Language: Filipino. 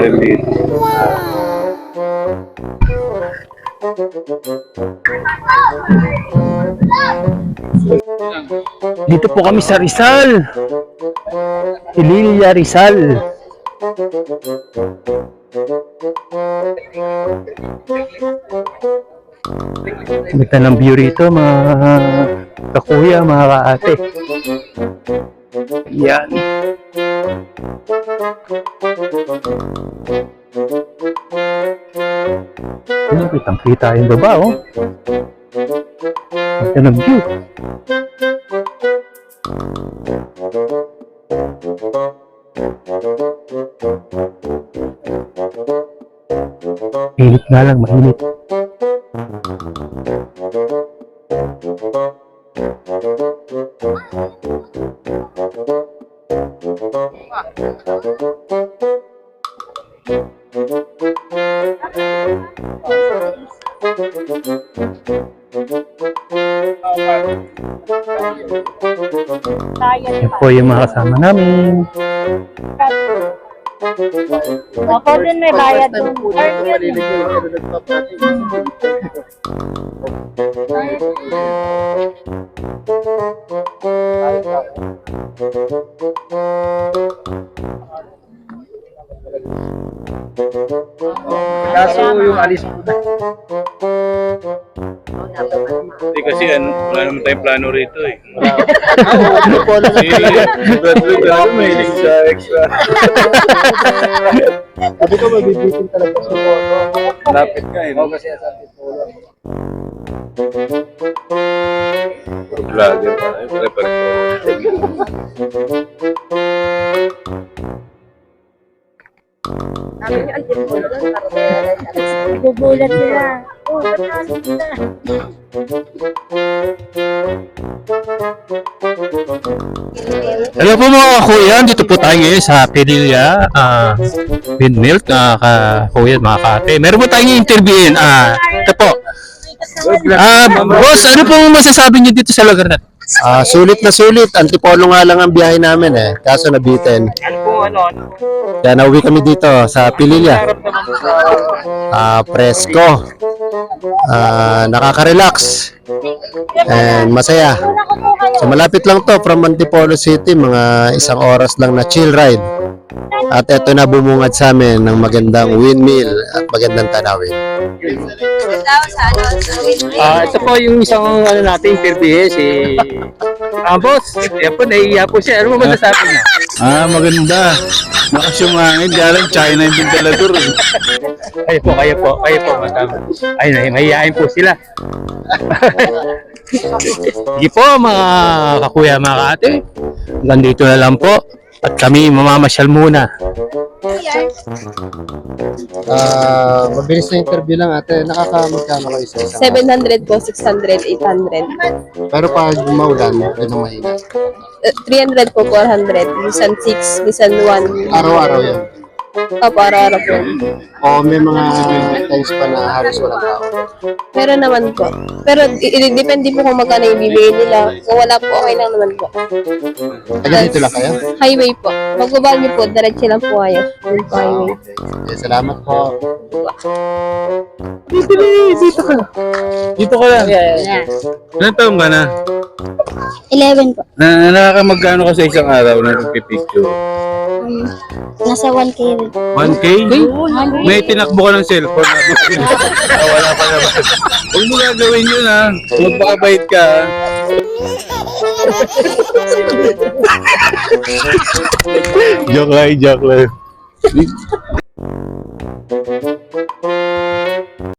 rin dito. Dito po kami sa Rizal. Ililya Rizal. Ganda ng view rito mga kakuya, mga kaate. Yan. Ano, kitang-kita yung baba, oh. Ganda ng view. Init nga lang, mainit. Yan po yung mga kasama namin. Ako din may bayad doon. Kaso yung alis po. Hindi kasi wala naman tayong plano rito eh. Ano po lang Si Bradley talaga mahilig sa extra. sabi ko mabibitin talaga sa photo. Lapit ka eh. Oo, kasi sa atin po lang. Vlogger pa. Pare-pare. Gugulat sila. Oh, ba't namin sila? Hello po mga kuya, dito po tayo ngayon sa Pililya Windmill, kuya, mga kate. Meron po tayong interviewin. Ito po. Boss, ano pong masasabi niyo dito sa lugar natin? Sulit na sulit. Antipolo nga lang ang biyahe namin eh. Kaso nabitin. Kaya nauwi kami dito sa Pililya. Presko. Nakaka-relax. And masaya. So malapit lang to from Antipolo City. Mga 1 oras lang na chill ride. At eto na bumungad sa amin ng magandang windmill at magandang tanawin. Ito po yung isang natin interview si boss. Yan po, naiiya po siya. Ano mo masasabi niya? Maganda. Nakasyumangin. Galing China yung ventilador eh. Kayo po, matama. Ay, mahihayin po sila. Sige po, mga kakuya, mga kate. Hanggang dito na lang po. At kami mamamasyal muna. Mabilis na interview lang ate. Nakakamagkano kayo sa isang 700 po, 600, 800. Pero pag maulan, yun ang mahina. 300 po, 400. Minsan 6, minsan 1. Araw-araw yan. Opo, araw-araw po. O may mga times pa na halos walang tao. Meron naman po. Pero depende po kung magkano yung bibigay nila. Kung wala po, okay lang naman po. Taga dito lang kayo? Highway po. Magbabal niyo po, diretso lang po kayo. Yun po, highway. Okay, salamat po. Dito ka lang. Yeah. Ilan taong ka na? 11 po. Nakakamagkano ka sa isang araw na nagpipicture? Nasa 1K rin. 1K? May tinakbo ka ng cellphone. Wala pa naman. Huwag mo gagawin yun ha. Magpakabait ka ha. Joke lang.